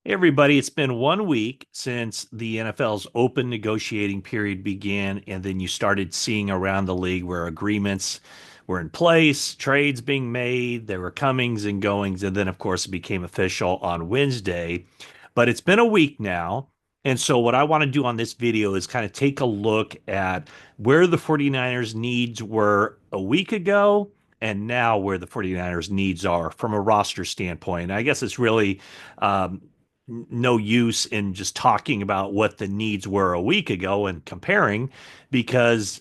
Hey everybody, it's been 1 week since the NFL's open negotiating period began, and then you started seeing around the league where agreements were in place, trades being made, there were comings and goings, and then, of course, it became official on Wednesday. But it's been a week now, and so what I want to do on this video is kind of take a look at where the 49ers' needs were a week ago and now where the 49ers' needs are from a roster standpoint. I guess it's really no use in just talking about what the needs were a week ago and comparing because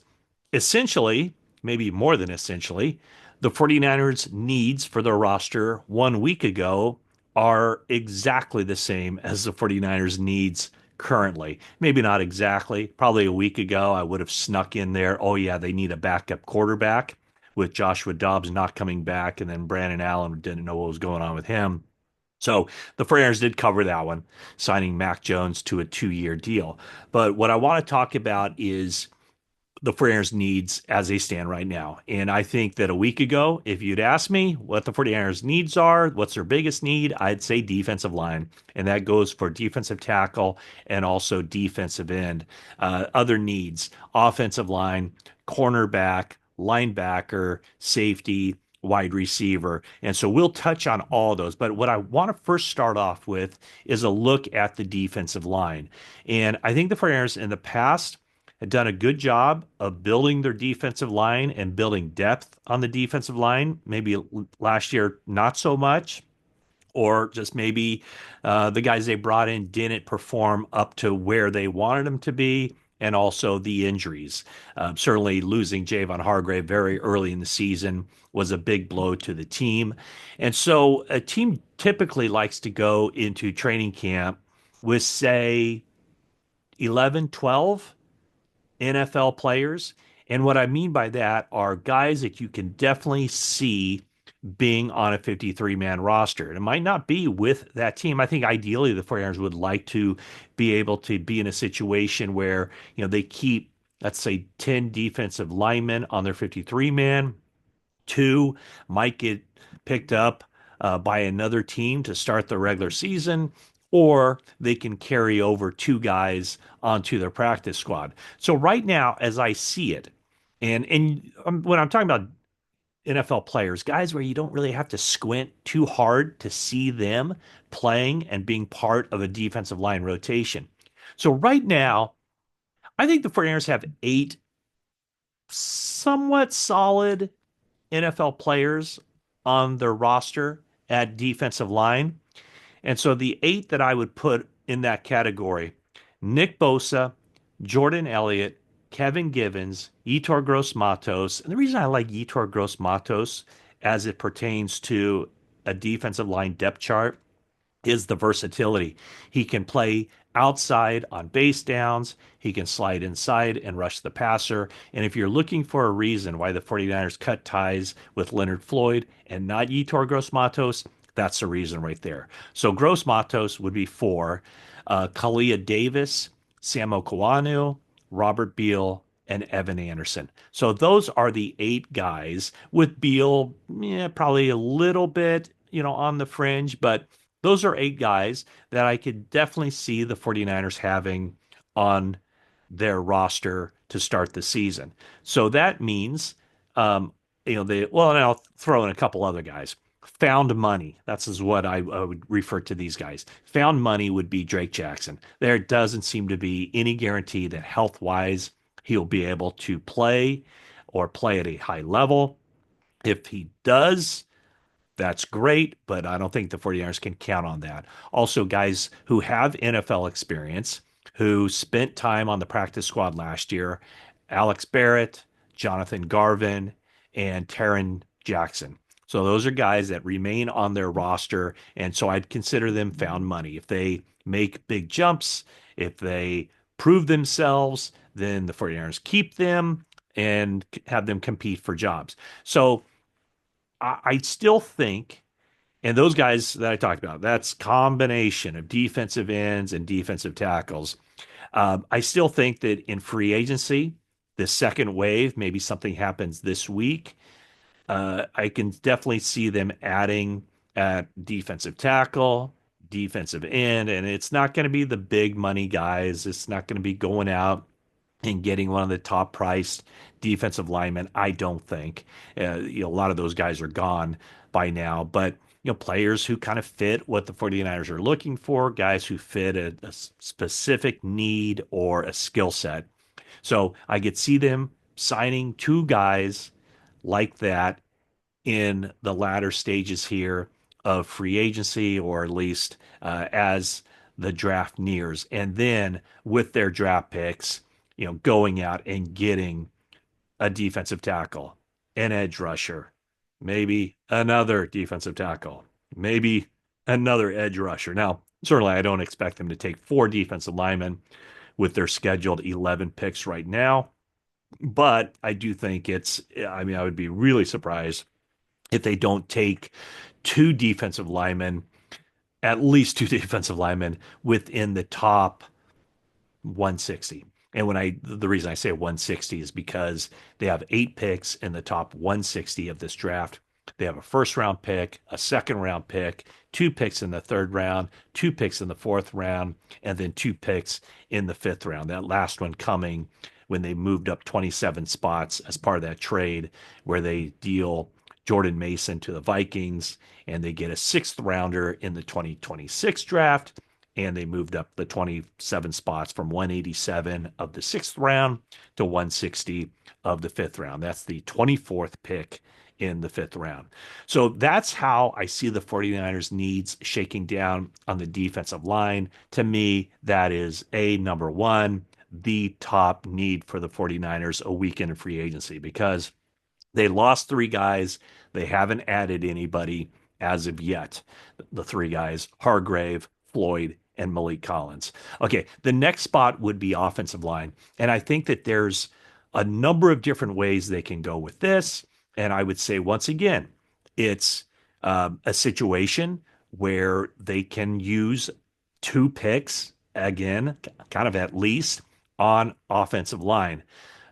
essentially, maybe more than essentially, the 49ers needs for their roster 1 week ago are exactly the same as the 49ers needs currently. Maybe not exactly. Probably a week ago, I would have snuck in there. Oh, yeah, they need a backup quarterback with Joshua Dobbs not coming back. And then Brandon Allen didn't know what was going on with him. So the 49ers did cover that one, signing Mac Jones to a 2-year deal. But what I want to talk about is the 49ers needs as they stand right now. And I think that a week ago, if you'd asked me what the 49ers needs are, what's their biggest need, I'd say defensive line. And that goes for defensive tackle and also defensive end. Other needs, offensive line, cornerback, linebacker, safety, wide receiver. And so we'll touch on all those. But what I want to first start off with is a look at the defensive line. And I think the 49ers in the past had done a good job of building their defensive line and building depth on the defensive line. Maybe last year, not so much, or just maybe the guys they brought in didn't perform up to where they wanted them to be. And also the injuries. Certainly losing Javon Hargrave very early in the season was a big blow to the team. And so a team typically likes to go into training camp with, say, 11, 12 NFL players. And what I mean by that are guys that you can definitely see being on a 53-man roster. It might not be with that team. I think ideally the 49ers would like to be able to be in a situation where, they keep, let's say, 10 defensive linemen on their 53-man. Two might get picked up by another team to start the regular season, or they can carry over two guys onto their practice squad. So right now, as I see it, and when I'm talking about NFL players, guys where you don't really have to squint too hard to see them playing and being part of a defensive line rotation. So right now, I think the 49ers have eight somewhat solid NFL players on their roster at defensive line. And so the eight that I would put in that category: Nick Bosa, Jordan Elliott, Kevin Givens, Yetur Gross-Matos. And the reason I like Yetur Gross-Matos as it pertains to a defensive line depth chart is the versatility. He can play outside on base downs. He can slide inside and rush the passer. And if you're looking for a reason why the 49ers cut ties with Leonard Floyd and not Yetur Gross-Matos, that's the reason right there. So Gross-Matos would be four. Kalia Davis, Sam Okwanu, Robert Beal, and Evan Anderson. So those are the eight guys, with Beal, probably a little bit, on the fringe, but those are eight guys that I could definitely see the 49ers having on their roster to start the season. So that means, well, and I'll throw in a couple other guys. Found money. That's is what I would refer to these guys. Found money would be Drake Jackson. There doesn't seem to be any guarantee that health wise he'll be able to play or play at a high level. If he does, that's great, but I don't think the 49ers can count on that. Also, guys who have NFL experience, who spent time on the practice squad last year: Alex Barrett, Jonathan Garvin, and Taron Jackson. So those are guys that remain on their roster, and so I'd consider them found money. If they make big jumps, if they prove themselves, then the 49ers keep them and have them compete for jobs. So I still think, and those guys that I talked about, that's combination of defensive ends and defensive tackles. I still think that in free agency, the second wave, maybe something happens this week. I can definitely see them adding at defensive tackle, defensive end, and it's not going to be the big money guys. It's not going to be going out and getting one of the top priced defensive linemen. I don't think. A lot of those guys are gone by now, but players who kind of fit what the 49ers are looking for, guys who fit a specific need or a skill set. So I could see them signing two guys like that in the latter stages here of free agency, or at least as the draft nears. And then with their draft picks, going out and getting a defensive tackle, an edge rusher, maybe another defensive tackle, maybe another edge rusher. Now, certainly I don't expect them to take four defensive linemen with their scheduled 11 picks right now. But I do think I mean, I would be really surprised if they don't take two defensive linemen, at least two defensive linemen within the top 160. And the reason I say 160 is because they have 8 picks in the top 160 of this draft. They have a first round pick, a second round pick, 2 picks in the third round, 2 picks in the fourth round, and then 2 picks in the fifth round. That last one coming when they moved up 27 spots as part of that trade where they deal Jordan Mason to the Vikings and they get a sixth rounder in the 2026 draft, and they moved up the 27 spots from 187 of the sixth round to 160 of the fifth round. That's the 24th pick in the fifth round. So that's how I see the 49ers needs shaking down on the defensive line. To me, that is number one, the top need for the 49ers a weekend of free agency, because they lost 3 guys. They haven't added anybody as of yet. The 3 guys, Hargrave, Floyd, and Malik Collins. Okay, the next spot would be offensive line. And I think that there's a number of different ways they can go with this. And I would say, once again, it's a situation where they can use 2 picks, again, kind of at least, on offensive line.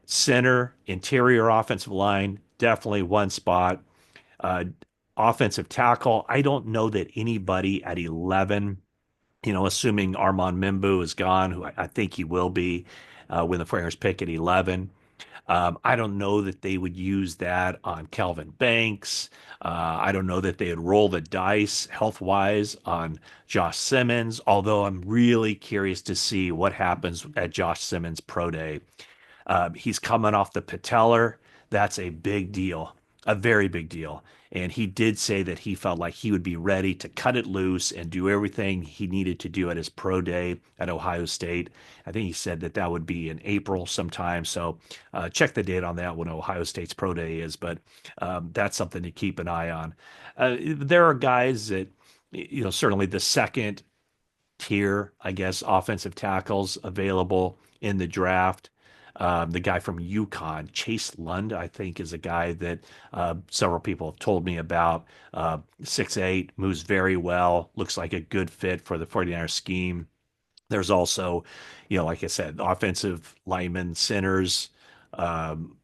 Center, interior offensive line, definitely one spot. Uh, Offensive tackle, I don't know that anybody at 11, assuming Armand Mimbu is gone, who I think he will be when the Flyers pick at 11. I don't know that they would use that on Calvin Banks. I don't know that they would roll the dice health wise on Josh Simmons, although I'm really curious to see what happens at Josh Simmons' pro day. He's coming off the patellar. That's a big deal, a very big deal. And he did say that he felt like he would be ready to cut it loose and do everything he needed to do at his pro day at Ohio State. I think he said that that would be in April sometime. So check the date on that when Ohio State's pro day is. But that's something to keep an eye on. There are guys that, certainly the second tier, I guess, offensive tackles available in the draft. The guy from UConn, Chase Lund, I think, is a guy that several people have told me about. 6'8", moves very well, looks like a good fit for the 49ers scheme. There's also, like I said, offensive linemen, centers. Um,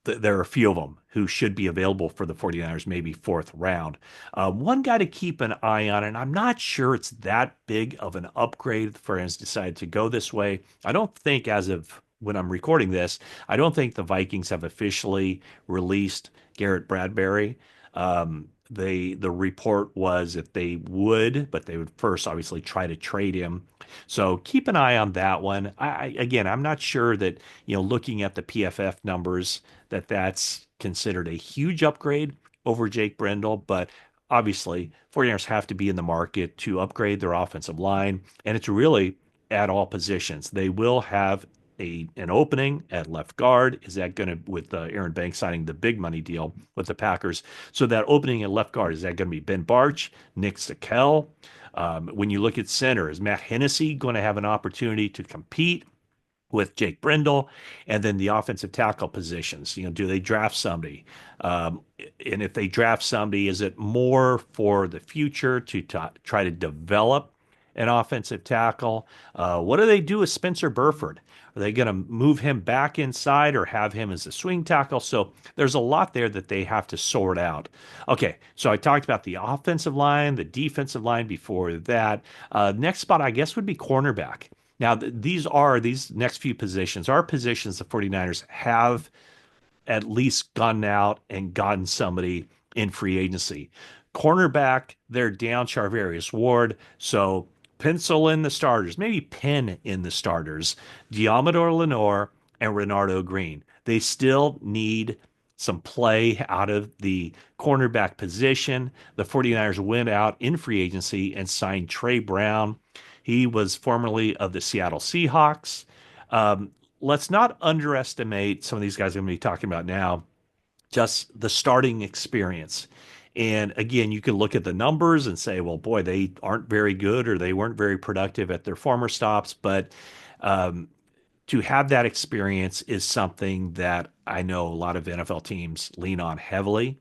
there are a few of them who should be available for the 49ers, maybe fourth round. One guy to keep an eye on, and I'm not sure it's that big of an upgrade for us decided to go this way. I don't think, as of when I'm recording this, I don't think the Vikings have officially released Garrett Bradbury. The report was that they would, but they would first obviously try to trade him. So keep an eye on that one. Again, I'm not sure that, looking at the PFF numbers, that that's considered a huge upgrade over Jake Brendel, but obviously 49ers have to be in the market to upgrade their offensive line, and it's really at all positions. They will have an opening at left guard. Is that going to, with Aaron Banks signing the big money deal with the Packers? So that opening at left guard, is that going to be Ben Barch, Nick Sakel? When you look at center, is Matt Hennessy going to have an opportunity to compete with Jake Brendel? And then the offensive tackle positions, do they draft somebody? And if they draft somebody, is it more for the future to try to develop an offensive tackle. What do they do with Spencer Burford? Are they going to move him back inside or have him as a swing tackle? So there's a lot there that they have to sort out. Okay, so I talked about the offensive line, the defensive line before that. Next spot, I guess, would be cornerback. Now, these next few positions are positions the 49ers have at least gone out and gotten somebody in free agency. Cornerback, they're down Charvarius Ward. So pencil in the starters, maybe pin in the starters, Diamador Lenore and Renardo Green. They still need some play out of the cornerback position. The 49ers went out in free agency and signed Trey Brown. He was formerly of the Seattle Seahawks. Um, let's not underestimate some of these guys I'm going to be talking about now, just the starting experience. And again, you can look at the numbers and say, well, boy, they aren't very good or they weren't very productive at their former stops. But um, to have that experience is something that I know a lot of NFL teams lean on heavily.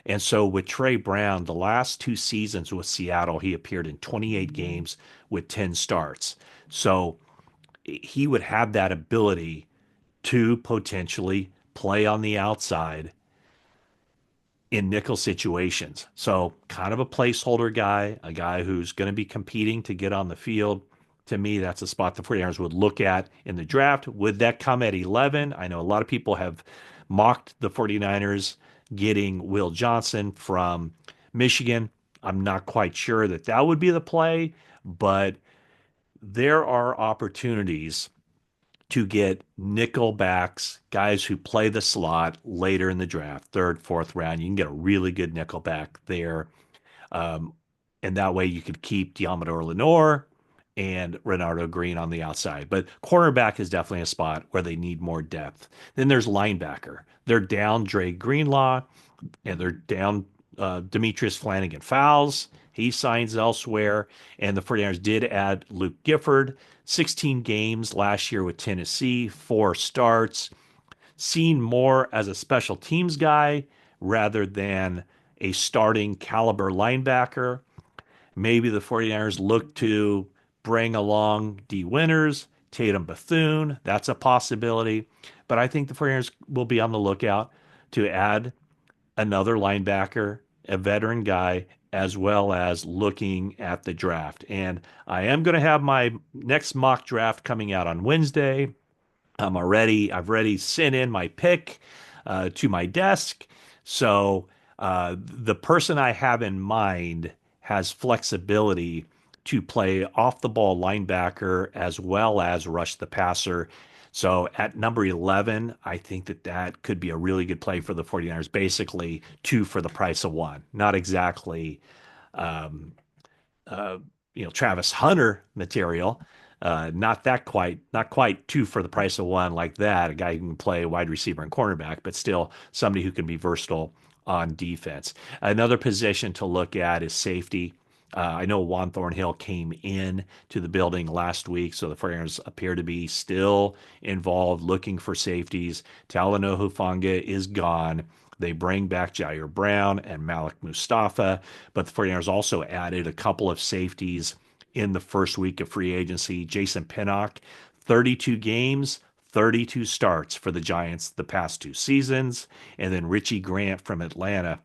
And so with Trey Brown, the last two seasons with Seattle, he appeared in 28 games with 10 starts. So he would have that ability to potentially play on the outside in nickel situations. So, kind of a placeholder guy, a guy who's going to be competing to get on the field. To me, that's a spot the 49ers would look at in the draft. Would that come at 11? I know a lot of people have mocked the 49ers getting Will Johnson from Michigan. I'm not quite sure that that would be the play, but there are opportunities to get nickel backs, guys who play the slot later in the draft, third, fourth round. You can get a really good nickel back there. Um, and that way you could keep Diamador Lenore and Renardo Green on the outside. But cornerback is definitely a spot where they need more depth. Then there's linebacker. They're down Dre Greenlaw and they're down Demetrius Flanagan Fowles. He signs elsewhere. And the 49ers did add Luke Gifford, 16 games last year with Tennessee, four starts, seen more as a special teams guy rather than a starting caliber linebacker. Maybe the 49ers look to bring along D Winters, Tatum Bethune. That's a possibility. But I think the 49ers will be on the lookout to add another linebacker, a veteran guy, as well as looking at the draft. And I am going to have my next mock draft coming out on Wednesday. I've already sent in my pick to my desk. So the person I have in mind has flexibility to play off the ball linebacker as well as rush the passer. So at number 11, I think that that could be a really good play for the 49ers. Basically, two for the price of one. Not exactly um, uh, Travis Hunter material. Not quite two for the price of one like that. A guy who can play wide receiver and cornerback, but still somebody who can be versatile on defense. Another position to look at is safety. I know Juan Thornhill came in to the building last week, so the 49ers appear to be still involved looking for safeties. Talanoa Hufanga is gone. They bring back Jair Brown and Malik Mustafa, but the 49ers also added a couple of safeties in the first week of free agency. Jason Pinnock, 32 games, 32 starts for the Giants the past two seasons. And then Richie Grant from Atlanta,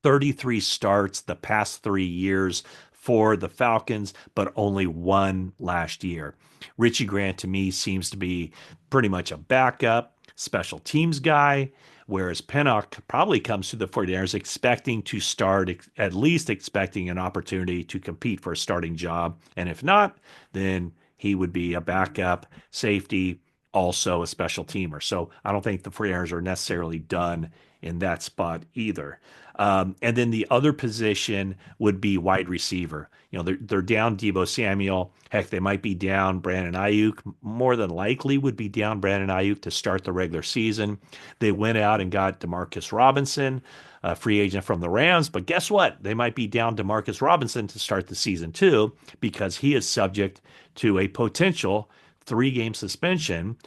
33 starts the past 3 years for the Falcons, but only one last year. Richie Grant to me seems to be pretty much a backup special teams guy, whereas Pinnock probably comes to the 49ers expecting to start, at least expecting an opportunity to compete for a starting job. And if not, then he would be a backup safety, also a special teamer. So I don't think the 49ers are necessarily done in that spot either. And then the other position would be wide receiver. They're down Deebo Samuel. Heck, they might be down Brandon Ayuk. More than likely would be down Brandon Ayuk to start the regular season. They went out and got Demarcus Robinson, a free agent from the Rams. But guess what? They might be down Demarcus Robinson to start the season too, because he is subject to a potential 3-game suspension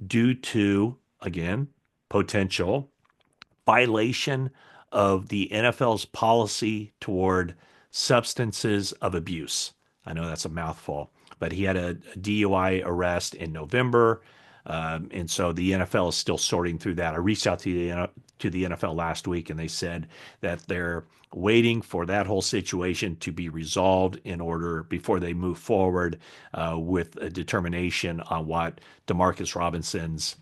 due to, again, potential violation of the NFL's policy toward substances of abuse. I know that's a mouthful, but he had a DUI arrest in November. And so the NFL is still sorting through that. I reached out to the NFL last week, and they said that they're waiting for that whole situation to be resolved in order before they move forward with a determination on what Demarcus Robinson's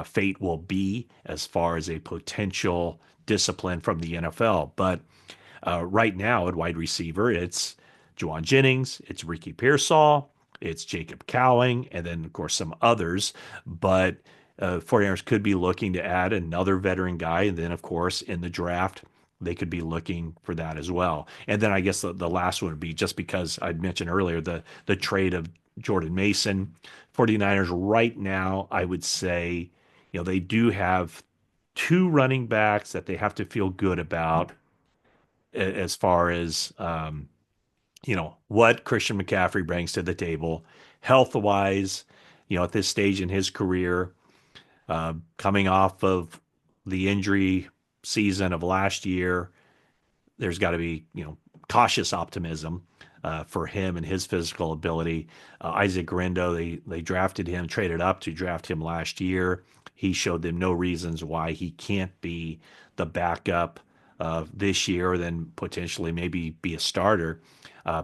fate will be as far as a potential discipline from the NFL. But right now at wide receiver, it's Juwan Jennings, it's Ricky Pearsall, it's Jacob Cowing, and then of course some others. But 49ers could be looking to add another veteran guy, and then of course in the draft they could be looking for that as well. And then I guess the last one would be just because I mentioned earlier the trade of Jordan Mason. 49ers right now, I would say, they do have two running backs that they have to feel good about as far as what Christian McCaffrey brings to the table, health wise. At this stage in his career, coming off of the injury season of last year, there's got to be cautious optimism for him and his physical ability. Isaac Grindo, they drafted him, traded up to draft him last year. He showed them no reasons why he can't be the backup this year, then potentially maybe be a starter.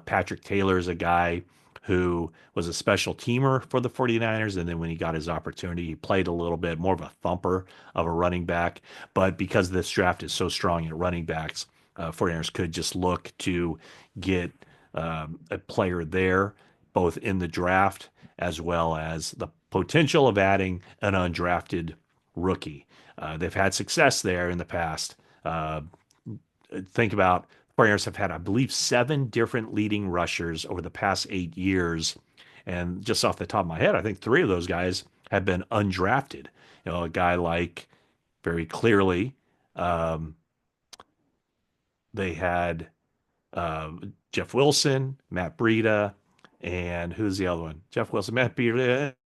Patrick Taylor is a guy who was a special teamer for the 49ers. And then when he got his opportunity, he played a little bit more of a thumper of a running back. But because this draft is so strong at running backs, 49ers could just look to get a player there, both in the draft as well as the potential of adding an undrafted rookie. They've had success there in the past. Uh, think about 49ers have had, I believe, seven different leading rushers over the past 8 years. And just off the top of my head, I think three of those guys have been undrafted. A guy like very clearly, um, they had uh, Jeff Wilson, Matt Breida, and who's the other one? Jeff Wilson, Matt Breida,